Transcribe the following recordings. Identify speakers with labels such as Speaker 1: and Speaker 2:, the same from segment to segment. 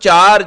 Speaker 1: 4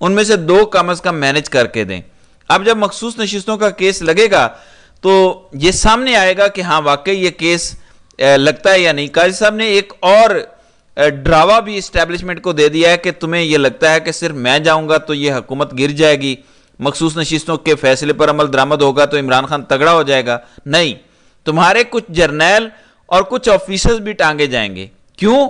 Speaker 1: ان میں سے 2 کم از کم مینج کر کے دیں۔ اب جب مخصوص نشستوں کا کیس لگے گا تو یہ سامنے آئے گا کہ ہاں واقعی یہ کیس لگتا ہے یا نہیں۔ قاضی صاحب نے ایک اور ڈراوا بھی اسٹیبلشمنٹ کو دے دیا ہے کہ تمہیں یہ لگتا ہے کہ صرف میں جاؤں گا تو یہ حکومت گر جائے گی، مخصوص نشستوں کے فیصلے پر عمل درآمد ہوگا تو عمران خان تگڑا ہو جائے گا۔ نہیں، تمہارے کچھ جرنیل اور کچھ آفیسرز بھی ٹانگے جائیں گے۔ کیوں؟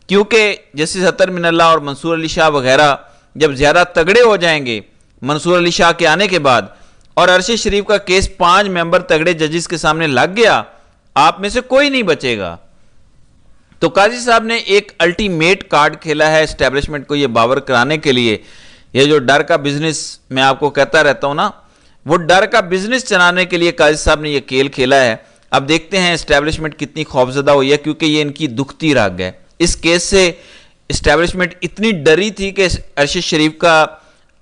Speaker 1: کیونکہ جسٹس اطہر من اللہ اور منصور علی شاہ وغیرہ جب زیادہ تگڑے ہو جائیں گے منصور علی شاہ کے آنے کے بعد، اور ارشد شریف کا کیس 5 ممبر تگڑے ججز کے سامنے لگ گیا، آپ میں سے کوئی نہیں بچے گا۔ تو قاضی صاحب نے ایک الٹیمیٹ کارڈ کھیلا ہے اسٹیبلشمنٹ کو یہ باور کرانے کے لیے۔ یہ جو ڈر کا بزنس میں آپ کو کہتا رہتا ہوں نا، وہ ڈر کا بزنس چلانے کے لیے قاضی صاحب نے یہ کھیل کھیلا ہے۔ اب دیکھتے ہیں اسٹیبلشمنٹ کتنی خوفزدہ ہوئی ہے، کیونکہ یہ ان کی دکھتی رگ ہے۔ اس کیس سے اسٹیبلشمنٹ اتنی ڈری تھی کہ ارشد شریف کا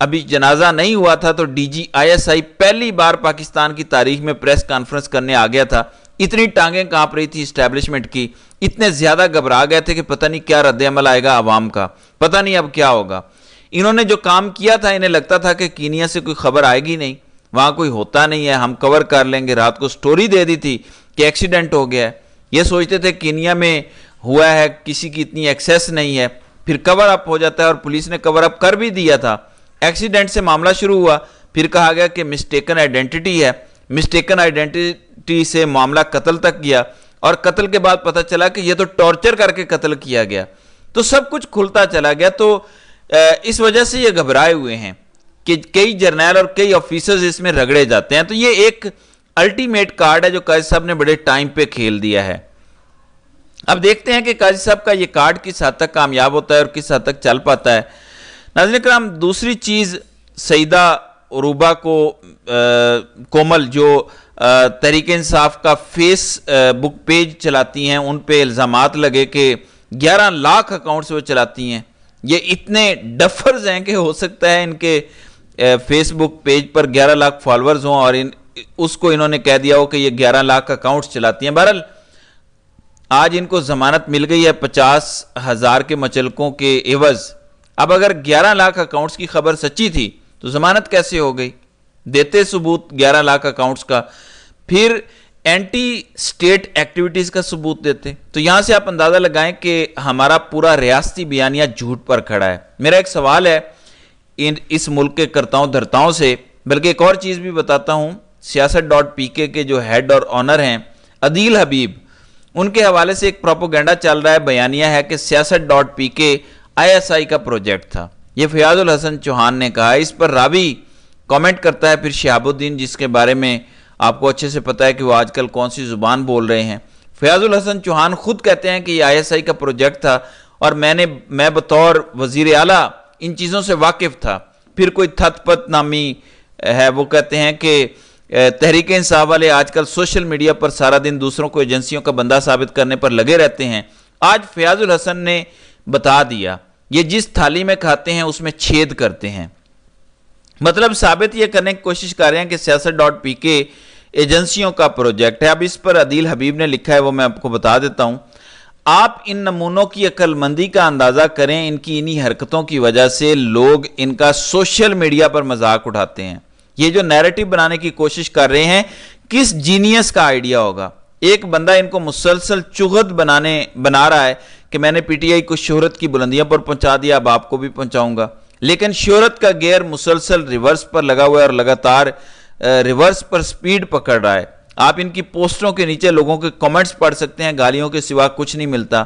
Speaker 1: ابھی جنازہ نہیں ہوا تھا تو D G I S I پہلی بار پاکستان کی تاریخ میں پریس کانفرنس کرنے آ گیا تھا۔ اتنی ٹانگیں کانپ رہی تھی اسٹیبلشمنٹ کی، اتنے زیادہ گھبرا گئے تھے کہ پتہ نہیں کیا رد عمل آئے گا عوام کا، پتہ نہیں اب کیا ہوگا۔ انہوں نے جو کام کیا تھا، انہیں لگتا تھا کہ کینیا سے کوئی خبر آئے گی نہیں، وہاں کوئی ہوتا نہیں ہے، ہم کور کر لیں گے۔ رات کو سٹوری دے دی تھی کہ ایکسیڈنٹ ہو گیا ہے، یہ سوچتے تھے کینیا میں ہوا ہے، کسی کی اتنی ایکسیس نہیں ہے، پھر کور اپ ہو جاتا ہے، اور پولیس نے کور اپ کر بھی دیا تھا۔ ایکسیڈنٹ سے معاملہ شروع ہوا، پھر کہا گیا کہ مسٹیکن آئیڈینٹی ہے، مسٹیکن آئیڈینٹی سے معاملہ قتل تک گیا، اور قتل کے بعد پتہ چلا کہ یہ تو ٹارچر کر کے قتل کیا گیا۔ تو سب کچھ کھلتا چلا گیا۔ تو اس وجہ سے یہ گھبرائے ہوئے ہیں کہ کئی جرنیل اور کئی آفیسرز اس میں رگڑے جاتے ہیں۔ تو یہ ایک الٹیمیٹ کارڈ ہے جو قاضی صاحب نے بڑے ٹائم پہ کھیل دیا ہے۔ اب دیکھتے ہیں کہ قاضی صاحب کا یہ کارڈ کس حد تک کامیاب ہوتا ہے اور کس حد تک چل پاتا ہے۔ ناظرین کرام، دوسری چیز، سیدہ عروبہ کو کومل جو تحریک انصاف کا فیس بک پیج چلاتی ہیں، ان پہ الزامات لگے کہ 11 لاکھ اکاؤنٹس وہ چلاتی ہیں۔ یہ اتنے ڈفرز ہیں کہ ہو سکتا ہے ان کے فیس بک پیج پر 11 لاکھ فالورز ہوں، اور اس کو انہوں نے کہہ دیا ہو کہ یہ 11 لاکھ اکاؤنٹس چلاتی ہیں۔ بہرحال آج ان کو ضمانت مل گئی ہے 50,000 کے مچلکوں کے عوض۔ اب اگر 11 لاکھ اکاؤنٹس کی خبر سچی تھی تو ضمانت کیسے ہو گئی؟ دیتے ثبوت 11 لاکھ اکاؤنٹس کا، پھر اینٹی سٹیٹ ایکٹیویٹیز کا ثبوت دیتے۔ تو یہاں سے آپ اندازہ لگائیں کہ ہمارا پورا ریاستی بیانیہ جھوٹ پر کھڑا ہے۔ میرا ایک سوال ہے اس ملک کے کرتاؤں دھرتاؤں سے، بلکہ ایک اور چیز بھی بتاتا ہوں۔ سیاست.pk کے جو ہیڈ اور آنر ہیں عدیل حبیب، ان کے حوالے سے ایک پروپوگنڈا چل رہا ہے، بیانیہ ہے کہ سیاست.pk ISI کا پروجیکٹ تھا۔ یہ فیاض الحسن چوہان نے کہا۔ اس پر راوی کامنٹ کرتا ہے پھر شہاب الدین، جس کے بارے میں آپ کو اچھے سے پتا ہے کہ وہ آج کل کون سی زبان بول رہے ہیں۔ فیاض الحسن چوہان خود کہتے ہیں کہ یہ ISI کا پروجیکٹ تھا، اور میں بطور وزیر اعلیٰ ان چیزوں سے واقف تھا۔ پھر کوئی تھت پت نامی ہے، وہ کہتے ہیں کہ تحریک انصاف والے آج کل سوشل میڈیا پر سارا دن دوسروں کو ایجنسیوں کا بندہ ثابت کرنے پر لگے رہتے ہیں۔ آج فیاض الحسن نے بتا دیا، یہ جس تھالی میں کھاتے ہیں اس میں چھید کرتے ہیں۔ مطلب ثابت یہ کرنے کی کوشش کر رہے ہیں کہ سیاست.pk ایجنسیوں کا پروجیکٹ ہے۔ اب اس پر عدیل حبیب نے لکھا ہے، وہ میں آپ کو بتا دیتا ہوں۔ آپ ان نمونوں کی عقل مندی کا اندازہ کریں، ان کی انہی حرکتوں کی وجہ سے لوگ ان کا سوشل میڈیا پر مذاق اٹھاتے ہیں۔ یہ جو نیریٹو بنانے کی کوشش کر رہے ہیں، کس جینیس کا آئیڈیا ہوگا؟ ایک بندہ ان کو مسلسل چغت بنا رہا ہے کہ میں نے پی ٹی آئی کو شہرت کی بلندیوں پر پہنچا دیا، اب آپ کو بھی پہنچاؤں گا۔ لیکن شہرت کا گیئر مسلسل ریورس پر لگا ہوا ہے، اور لگاتار ریورس پر سپیڈ پکڑ رہا ہے۔ آپ ان کی پوسٹوں کے نیچے لوگوں کے کمنٹس پڑھ سکتے ہیں، گالیوں کے سوا کچھ نہیں ملتا۔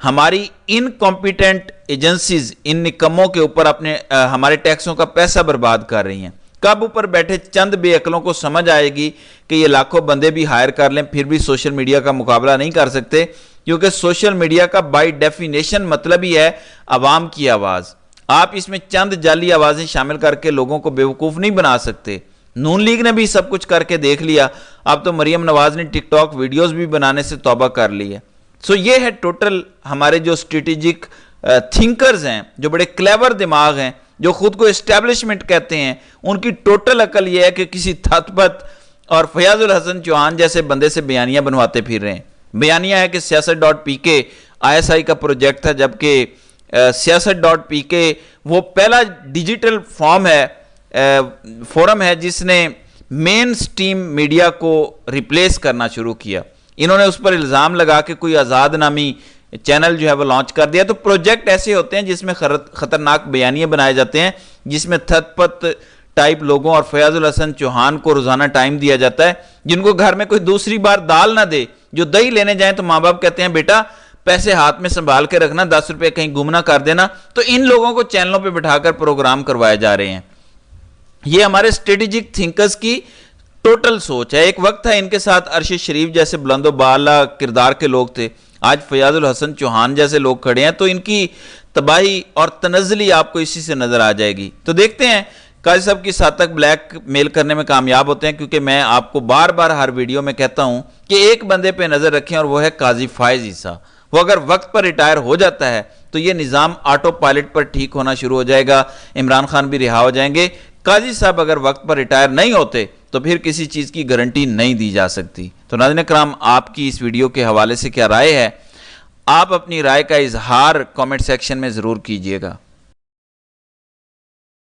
Speaker 1: ہماری انکمپیٹنٹ ایجنسیز ان نکموں کے اوپر ہمارے ٹیکسوں کا پیسہ برباد کر رہی ہیں۔ کب اوپر بیٹھے چند بے عقلوں کو سمجھ آئے گی کہ یہ لاکھوں بندے بھی ہائر کر لیں، پھر بھی سوشل میڈیا کا مقابلہ نہیں کر سکتے، کیونکہ سوشل میڈیا کا بائی ڈیفینیشن مطلب ہی ہے عوام کی آواز۔ آپ اس میں چند جعلی آوازیں شامل کر کے لوگوں کو بیوقوف نہیں بنا سکتے۔ نون لیگ نے بھی سب کچھ کر کے دیکھ لیا، اب تو مریم نواز نے ٹک ٹاک ویڈیوز بھی بنانے سے توبہ کر لی ہے۔ سو یہ ہے ٹوٹل ہمارے جو اسٹریٹجک تھنکرز ہیں، جو بڑے کلیور دماغ ہیں، جو خود کو اسٹیبلشمنٹ کہتے ہیں، ان کی ٹوٹل عقل یہ ہے کہ کسی تھت پت اور فیاض الحسن چوہان جیسے بندے سے بیانیہ بنواتے پھر رہے ہیں۔ بیانیہ ہے کہ سیاست.pk ISI کا پروجیکٹ تھا، جبکہ siyasat.pk وہ پہلا ڈیجیٹل فورم ہے جس نے مین سٹریم میڈیا کو ریپلیس کرنا شروع کیا. انہوں نے اس پر الزام لگا کہ کوئی آزاد نامی چینل جو ہے وہ لانچ کر دیا. تو پروجیکٹ ایسے ہوتے ہیں جس میں خطرناک بیانیے بنائے جاتے ہیں, جس میں تھت پت ٹائپ لوگوں اور فیاض الحسن چوہان کو روزانہ ٹائم دیا جاتا ہے, جن کو گھر میں کوئی دوسری بار دال نہ دے, جو دہی لینے جائیں تو ماں باپ کہتے ہیں بیٹا پیسے ہاتھ میں سنبھال کے رکھنا, 10 روپے کہیں گم نہ کر دینا. تو ان لوگوں کو چینلوں پہ بٹھا کر پروگرام کروائے جا رہے ہیں. یہ ہمارے اسٹریٹجک تھنکرز کی ٹوٹل سوچ ہے. ایک وقت تھا ان کے ساتھ ارشد شریف جیسے بلند و بالا کردار کے لوگ تھے, آج فیاض الحسن چوہان جیسے لوگ کھڑے ہیں, تو ان کی تباہی اور تنزلی آپ کو اسی سے نظر آ جائے گی. تو دیکھتے ہیں قاضی صاحب کس حد تک بلیک میل کرنے میں کامیاب ہوتے ہیں, کیونکہ میں آپ کو بار بار ہر ویڈیو میں کہتا ہوں کہ ایک بندے پہ نظر رکھیں اور وہ ہے قاضی فائز عیسیٰ. وہ اگر وقت پر ریٹائر ہو جاتا ہے تو یہ نظام آٹو پائلٹ پر ٹھیک ہونا شروع ہو جائے گا, عمران خان بھی رہا ہو جائیں گے. قاضی صاحب اگر وقت پر ریٹائر نہیں ہوتے تو پھر کسی چیز کی گارنٹی نہیں دی جا سکتی. تو ناظرین کرام, آپ کی اس ویڈیو کے حوالے سے کیا رائے ہے؟ آپ اپنی رائے کا اظہار کامنٹ سیکشن میں ضرور کیجئے گا.